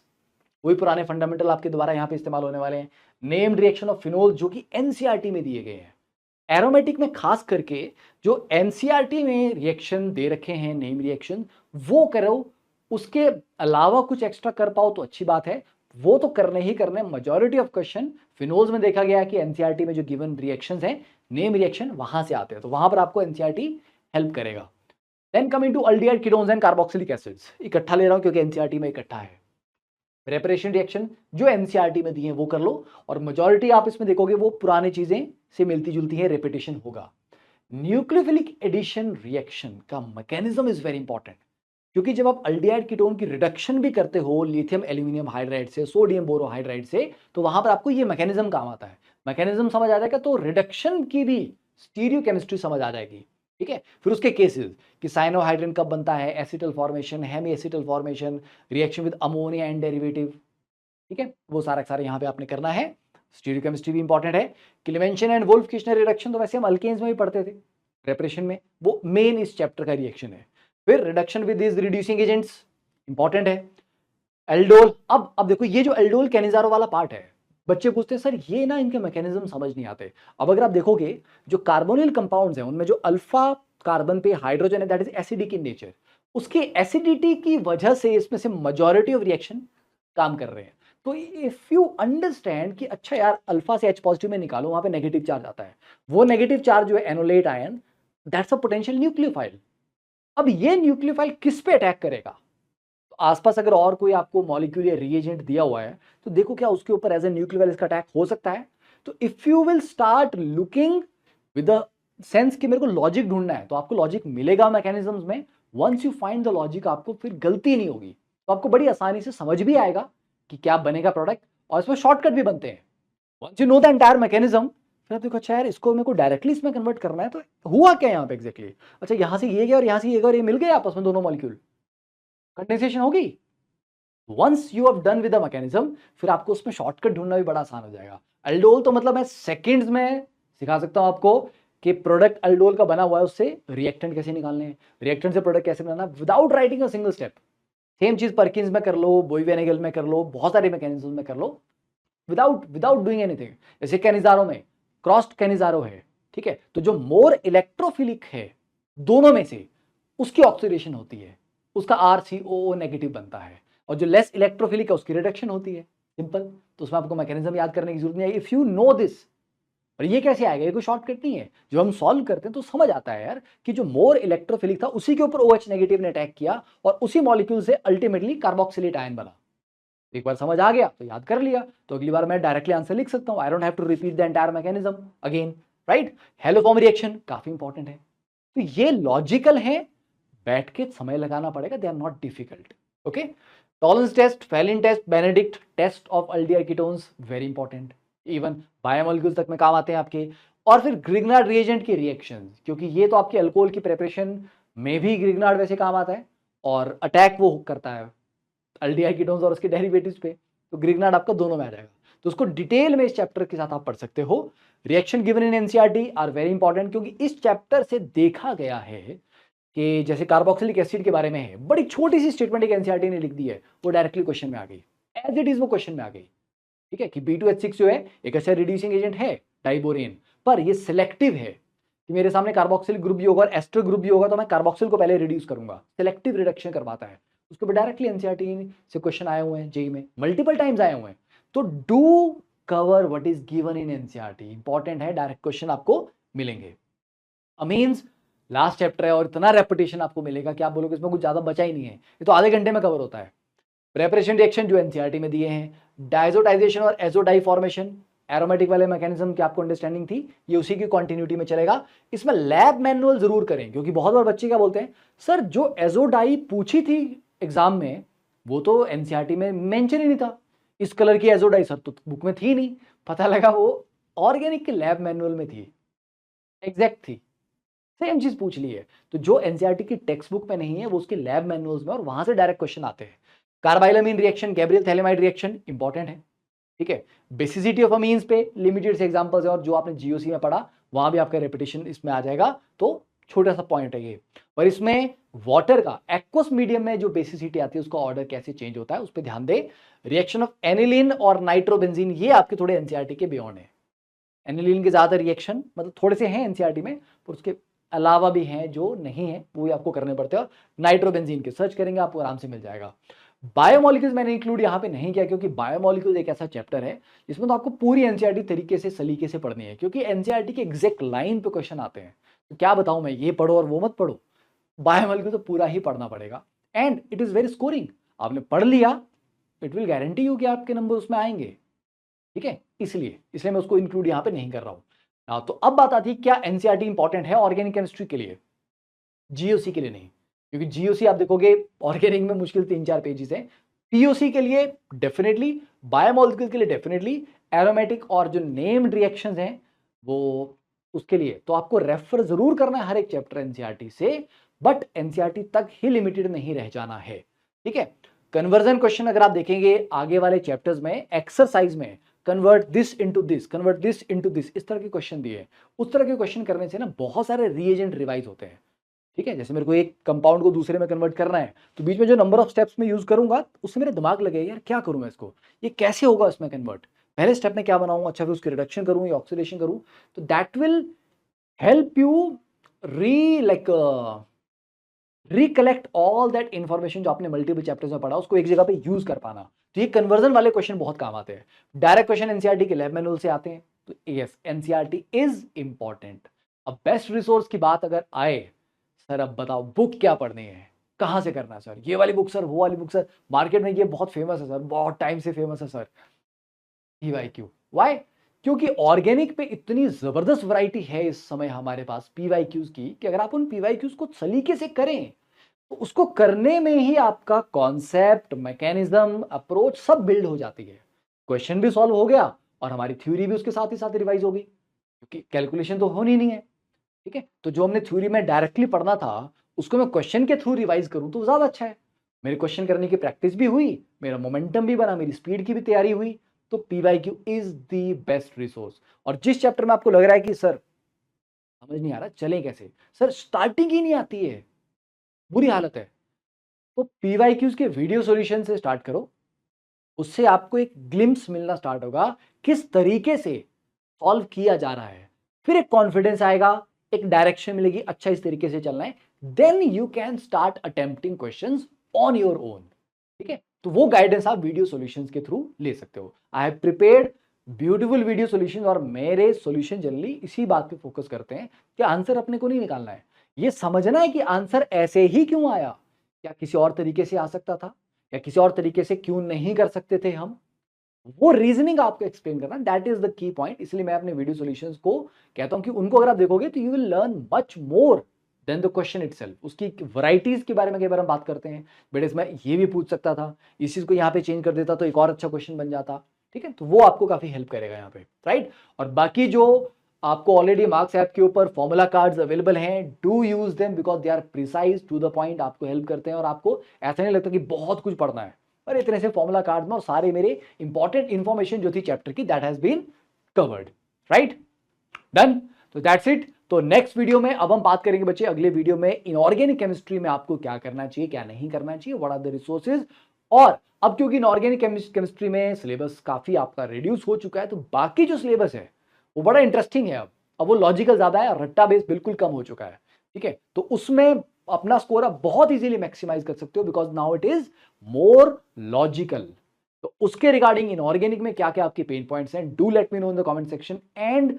वही पुराने फंडामेंटल आपके द्वारा यहां पे इस्तेमाल होने वाले हैं। नेम्ड रिएक्शन ऑफ फिनोल जो कि NCERT में दिए गए हैं। एरोमेटिक में खास करके जो NCERT में रिएक्शन दे रखे हैं नेम रिएक्शन, वो करो, उसके अलावा कुछ एक्स्ट्रा कर पाओ तो अच्छी बात है, वो तो करने ही करने। मेजॉरिटी ऑफ क्वेश्चन फिनोल्स में देखा गया है कि NCERT में जो गिवन रिएक्शंस हैं नेम रिएक्शन वहां से आते हैं, तो वहां पर आपको NCERT हेल्प करेगा। Then coming to aldehyde ketones and carboxylic acids, इकट्ठा ले रहा हूं क्योंकि NCERT में इकट्ठा है। प्रेपरेशन रिएक्शन जो NCERT में दिए हैं वो कर लो, और मेजॉरिटी आप इसमें देखोगे वो पुरानी चीजें से मिलती जुलती है, रिपीटेशन होगा। न्यूक्लियोफिलिक एडिशन रिएक्शन का मैकेनिज्म इज वेरी इंपॉर्टेंट, क्योंकि जब आप अल्डिहाइड कीटोन की रिडक्शन भी करते हो लिथियम एल्यूमिनियम हाइड्राइड से, सोडियम बोरोहाइड्राइड से, तो वहां पर आपको ये मैकेनिज्म काम आता है। मैकेनिज्म समझ आ जाएगा तो रिडक्शन की भी स्टीरियोकेमिस्ट्री समझ आ जाएगी। ठीक है, फिर उसके केसेस कि साइनोहाइड्रिन कब बनता है, acetal formation, hemi acetal formation, reaction with ammonia and derivative. ठीक है, वो सारा सारा यहाँ पे आपने करना है। स्टीरियोकेमिस्ट्री भी इंपॉर्टेंट है। क्लेमेंशन एंड वुल्फ किशनर रिडक्शन तो वैसे हम अल्केन्स में भी पढ़ते थे प्रेपरेशन में, वो मेन इस चैप्टर का रिएक्शन है। फिर reduction with this reducing agents important है। एल्डोल, अब देखो ये जो एल्डोल कैनिजारो वाला पार्ट है, बच्चे पूछते हैं सर ये ना इनके मैकेनिज्म समझ नहीं आते। अब अगर आप देखोगे जो कार्बोनिल कंपाउंड्स हैं उनमें जो अल्फा कार्बन पे हाइड्रोजन है that is acidic in nature, उसकी एसिडिटी की वजह से इसमें से मेजॉरिटी ऑफ रिएक्शन काम कर रहे हैं। तो इफ यू अंडरस्टैंड कि अच्छा यार अल्फा से H पॉजिटिव में निकालो, वहां पे नेगेटिव चार्ज आता है, वो नेगेटिव चार्ज जो है enolate ion, that's a potential nucleophile. अब ये न्यूक्लियोफाइल किस पे अटैक करेगा? तो आसपास अगर और कोई आपको मॉलिक्यूल या रिएजेंट दिया हुआ है तो देखो क्या उसके ऊपर एज ए न्यूक्लियोफाइल इसका अटैक हो सकता है। तो if you will start looking with the sense कि मेरे को लॉजिक ढूंढना है, तो आपको लॉजिक मिलेगा मैकेनिज्म्स में। Once you find the logic आपको फिर गलती नहीं होगी, तो आपको बड़ी आसानी से समझ भी आएगा कि क्या बनेगा प्रोडक्ट, और इसमें शॉर्टकट भी बनते हैं। Once you know the entire mechanism, फिर आप देखो अच्छा यार इसको मेरे को डायरेक्टली इसमें कन्वर्ट करना है, तो हुआ क्या यहाँ पे एग्जैक्टली, अच्छा यहाँ से ये गया और यहाँ से ये गया और ये मिल गए आपस में दोनों मॉलिक्यूल, कंडेंसेशन होगी। Once you have done with the mechanism, फिर आपको उसमें शॉर्टकट ढूंढना भी बड़ा आसान हो जाएगा। अल्डोल तो मतलब मैं सेकंड्स में सिखा सकता हूं आपको कि प्रोडक्ट अल्डोल का बना हुआ है, उससे रिएक्टेंट कैसे निकालने हैं, रिएक्टेंट से प्रोडक्ट कैसे बनाना, without writing a single step. Same चीज परकिंस में कर लो, बोइवेनेगल में कर लो, बहुत सारे मैकेनिज्म में कर लो, विदाउट विदाउट डूइंग एनीथिंग। जैसे कैनिजारो में क्रॉस्ड कैनिजारो है, ठीक है, तो जो मोर इलेक्ट्रोफिलिक है दोनों में से उसकी ऑक्सीडेशन होती है, उसका RCOO नेगेटिव बनता है, और जो लेस इलेक्ट्रोफिलिक है उसकी रिडक्शन होती है, सिंपल। तो उसमें आपको मैकेनिज्म याद करने की जरूरत नहीं है, इफ यू नो दिस। और ये कैसे आएगा, ये कोई शॉर्टकट नहीं है, जो हम सॉल्व करते हैं तो समझ आता है यार कि जो मोर इलेक्ट्रोफिलिक था उसी के ऊपर OH नेगेटिव ने अटैक किया और उसी मॉलिक्यूल से अल्टीमेटली कार्बोक्सिलेट आयन बना। एक बार समझ आ गया तो याद कर लिया, तो अगली बार मैं डायरेक्टली आंसर लिख सकता हूं, I don't have to repeat the entire mechanism again, right. Haloform reaction काफी इंपॉर्टेंट है, तो ये लॉजिकल है, बैठ के समय लगाना पड़ेगा, they are not difficult. Okay, Tollens test, Fehling test, Benedict test of aldehyde ketones, very important, even biomolecules तक में काम आते हैं आपके। और फिर ग्रिग्नार्ड रिएजेंट की रिएक्शंस, क्योंकि ये तो आपके अल्कोहल की प्रिपरेशन में भी ग्रिग्नार्ड वैसे काम आता है, और अटैक वो करता है अल्डिहाइड कीटोन्स और उसके डेरिवेटिव्स पे, तो ग्रिग्नार्ड आपका दोनों में आ जाएगा, तो उसको डिटेल में इस चैप्टर के साथ आप पढ़ सकते हो। Reaction given in NCERT are very important, क्योंकि इस चैप्टर से देखा गया है कि जैसे कार्बोक्सिलिक एसिड के बारे में है, बड़ी छोटी सी स्टेटमेंट एक एनसीईआरटी ने लिख दी है, वो डायरेक्टली क्वेश्चन में आ गई, एज इट इज वो क्वेश्चन में आ गई, ठीक है, कि B2H6 जो है एक अच्छा रिड्यूसिंग एजेंट है डाइबोरेन, पर ये सिलेक्टिव है, कि मेरे सामने कार्बोक्सिलिक ग्रुप भी होगा और एस्टर ग्रुप भी होगा तो मैं कार्बोक्सिल को पहले रिड्यूस करूंगा, सिलेक्टिव रिडक्शन करवाता है। उसके ऊपर डायरेक्टली एनसीईआरटी से क्वेश्चन आए हुए हैं, जेई में मल्टीपल टाइम्स आए हुए हैं, तो do cover what is given in NCERT, important है, डायरेक्ट क्वेश्चन आपको मिलेंगे। मीन्स लास्ट चैप्टर है और इतना रेपिटेशन आपको मिलेगा कि आप बोलोगे इसमें कुछ ज्यादा बचा ही नहीं है, ये तो आधे घंटे में कवर होता है। प्रेपरेशन रिएक्शन जो एनसीईआरटी में दिए हैं, डाइजोटाइजेशन और एजोडाई फॉर्मेशन, एरोमेटिक वाले मैकेनिज्म की आपको अंडरस्टैंडिंग थी, ये उसी की कंटिन्यूटी में चलेगा। इसमें लैब मैनुअल जरूर करें, क्योंकि बहुत बार बच्चे क्या बोलते हैं, सर जो एजोडाई पूछी थी एग्जाम में वो तो एनसीईआरटी में मेंशन ही नहीं था, इस कलर की एजोडाई सर तो बुक में थी नहीं, पता लगा वो ऑर्गेनिक के लैब मैनुअल में थी, एग्जैक्ट थी, सेम चीज पूछ ली है। तो जो एनसीईआरटी की टेक्स्ट बुक में नहीं है वो उसके लैब मैनुअल्स में, और वहां से डायरेक्ट क्वेश्चन आते हैं। Carbylamine reaction, Gabriel phthalimide reaction important है, ठीक है। बेसिसिटी ऑफ अमीन्स पे लिमिटेड से एग्जांपल्स है, और जो आपने जीओसी में पढ़ा वहां भी आपका रेपिटेशन इसमें आ जाएगा, तो छोटा सा पॉइंट है ये। और इसमें वाटर का एक्वस मीडियम में जो बेसिसिटी आती है उसका ऑर्डर कैसे चेंज होता है उस पर ध्यान दे। रिएक्शन ऑफ एनिलीन और नाइट्रोबेंजीन, ये आपके थोड़े एनसीईआरटी के बियॉन्ड है। एनिलीन के ज्यादा रिएक्शन मतलब थोड़े से हैं एनसीईआरटी में, पर उसके अलावा भी हैं जो नहीं है, वो भी आपको करने पड़ते हैं। और नाइट्रोबेंजीन के सर्च करेंगे आपको आराम से मिल जाएगा। बायोमोलिक्यूल्स मैंने इंक्लूड यहां पे नहीं किया, क्योंकि बायोमोलिक्यूल्स एक ऐसा चैप्टर है जिसमें तो आपको पूरी एनसीईआरटी तरीके से सलीके से पढ़नी है, क्योंकि एनसीईआरटी के एग्जैक्ट लाइन पे क्वेश्चन आते हैं। तो क्या बताऊं मैं, ये पढ़ो और वो मत पढ़ो, बायोमोलिक्यूल तो पूरा ही पढ़ना पड़ेगा, and it is very scoring. आपने पढ़ लिया, इट विल गारंटी यू कि आपके नंबर उसमें आएंगे, ठीक है, इसलिए इसलिए मैं उसको इंक्लूड यहां पे नहीं कर रहा हूं। तो अब बात आती है क्या एनसीईआरटी इंपॉर्टेंट है ऑर्गेनिक केमिस्ट्री के लिए, जीओसी के लिए नहीं, क्योंकि जीओसी आप देखोगे ऑर्गेनिक में मुश्किल 3-4 पेजेस हैं, पीओसी के लिए डेफिनेटली, बायोमोलिक्यूल के लिए डेफिनेटली, एरोमेटिक और जो नेम्ड रिएक्शंस हैं वो उसके लिए तो आपको रेफर जरूर करना है हर एक चैप्टर एनसीईआरटी से, बट एनसीईआरटी तक ही लिमिटेड नहीं रह जाना है, ठीक है। कन्वर्जन क्वेश्चन अगर आप देखेंगे आगे वाले चैप्टर्स में, एक्सरसाइज में convert this into this, convert this into this, इस तरह के क्वेश्चन दिए, उस तरह के क्वेश्चन करने से ना बहुत सारे रीएजेंट रिवाइज होते हैं, ठीक है। जैसे मेरे को एक कंपाउंड को दूसरे में कन्वर्ट करना है, तो बीच में जो नंबर ऑफ स्टेप्स में यूज करूंगा उससे मेरा दिमाग लगे यार क्या करूं मैं इसको, ये कैसे होगा इसमें कन्वर्ट, पहले स्टेप में क्या बनाऊं, अच्छा फिर उसकी रिडक्शन करूं या ऑक्सीडेशन करूं, तो दैट विल हेल्प यू री like recollect all that information जो आपने मल्टीपल चैप्टर्स में पढ़ा, उसको एक जगह पे यूज कर पाना। तो ये कन्वर्जन वाले क्वेश्चन बहुत काम आते हैं, डायरेक्ट क्वेश्चन एनसीईआरटी के लैब मैनुअल से आते हैं, तो यस एनसीईआरटी इज इंपॉर्टेंट। अब बेस्ट रिसोर्स की बात अगर आए, सर अब बताओ बुक क्या पढ़नी है, कहां से करना है सर, ये वाली बुक सर, वो वाली बुक सर, मार्केट में ये बहुत फेमस है सर, बहुत टाइम से फेमस है सर, पीवाईक्यू, वाई, क्योंकि ऑर्गेनिक पे इतनी जबरदस्त वैरायटी है इस समय हमारे पास पीवाईक्यूज की, कि अगर आप उन पीवाईक्यूज को सलीके से करें तो उसको करने में ही आपका कॉन्सेप्ट, मैकेनिज्म, अप्रोच सब बिल्ड हो जाती है, क्वेश्चन भी सॉल्व हो गया और हमारी थ्योरी भी उसके साथ ही साथ रिवाइज होगी, क्योंकि कैलकुलेशन तो होनी नहीं है। ठीक है, तो जो हमने थ्योरी में डायरेक्टली पढ़ना था उसको मैं क्वेश्चन के थ्रू रिवाइज करूं तो ज्यादा अच्छा है। मेरे क्वेश्चन करने की प्रैक्टिस भी हुई, मेरा मोमेंटम भी बना, मेरी स्पीड की भी तैयारी हुई। तो PYQ is the best resource. और जिस चैप्टर में आपको लग रहा है कि सर समझ नहीं आ रहा, चले कैसे, सर स्टार्टिंग ही नहीं आती है, बुरी हालत है, तो पीवाईक्यूज के वीडियो सॉल्यूशन से स्टार्ट करो। उससे आपको एक ग्लिम्स मिलना स्टार्ट होगा किस तरीके से सॉल्व किया जा रहा है, फिर एक कॉन्फिडेंस आएगा, एक डायरेक्शन मिलेगी, अच्छा इस तरीके से चलना है, then you can start attempting questions on your own. ठीक है, तो वो गाइडेंस आप वीडियो सॉल्यूशंस के थ्रू ले सकते हो। I have prepared beautiful video solution, और मेरे सॉल्यूशन जनरली इसी बात पे फोकस करते हैं कि आंसर अपने को नहीं निकालना है, ये समझना है कि आंसर ऐसे ही क्यों आया, क्या किसी और तरीके से आ सकता था, या किसी और तरीके से क्यों नहीं कर सकते थे हम, वो रीजनिंग आपको एक्सप्लेन करना, दैट इज द की पॉइंट। इसलिए मैं अपने वीडियो सॉल्यूशंस को कहता हूं कि उनको अगर आप देखोगे तो you will learn much more than the question itself. उसकी वैरायटीज के बारे में कई बार हम बात करते हैं, बेटे इसमें ये भी पूछ सकता था, इस चीज को यहाँ पे चेंज कर देता तो एक और अच्छा क्वेश्चन बन जाता। ठीक है, तो वो आपको काफी हेल्प करेगा यहाँ पे, राइट। और बाकी जो आपको ऑलरेडी मार्क्स ऐप के ऊपर फॉर्मूला कार्ड्स अवेलेबल हैं, do use them because they are precise to the point, आपको हेल्प करते हैं और आपको ऐसा नहीं लगता कि बहुत कुछ पढ़ना है। और इतने से फॉर्मूला कार्ड में और सारे मेरे इंपॉर्टेंट इंफॉर्मेशन जो थी चैप्टर की that has been covered, right, done. तो दैट्स इट। तो नेक्स्ट वीडियो में अब हम बात करेंगे बच्चे, अगले वीडियो में इनऑर्गेनिक केमिस्ट्री में आपको क्या करना चाहिए, क्या नहीं करना चाहिए, व्हाट आर द रिसोर्सेज। और अब क्योंकि इनऑर्गेनिक केमिस्ट्री में सिलेबस काफी आपका रिड्यूस हो चुका है, तो बाकी जो सिलेबस है वो बड़ा इंटरेस्टिंग है। अब वो लॉजिकल ज्यादा है, रट्टा बेस बिल्कुल कम हो चुका है। ठीक है, तो उसमें अपना स्कोर आप बहुत इजीली मैक्सिमाइज कर सकते हो because now it is more logical. तो उसके रिगार्डिंग इनऑर्गेनिक में क्या क्या आपके पेन पॉइंट्स हैं, do let me know in the comment section. And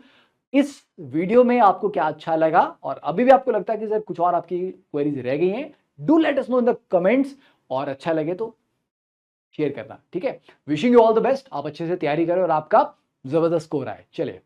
इस वीडियो में आपको क्या अच्छा लगा, और अभी भी आपको लगता है कि सर कुछ और आपकी क्वेरीज रह गई हैं, do let us know in the comments. और अच्छा लगे तो शेयर करना। ठीक है, wishing you all the best, आप अच्छे से तैयारी करें और आपका जबरदस्त स्कोर आए। चलिए।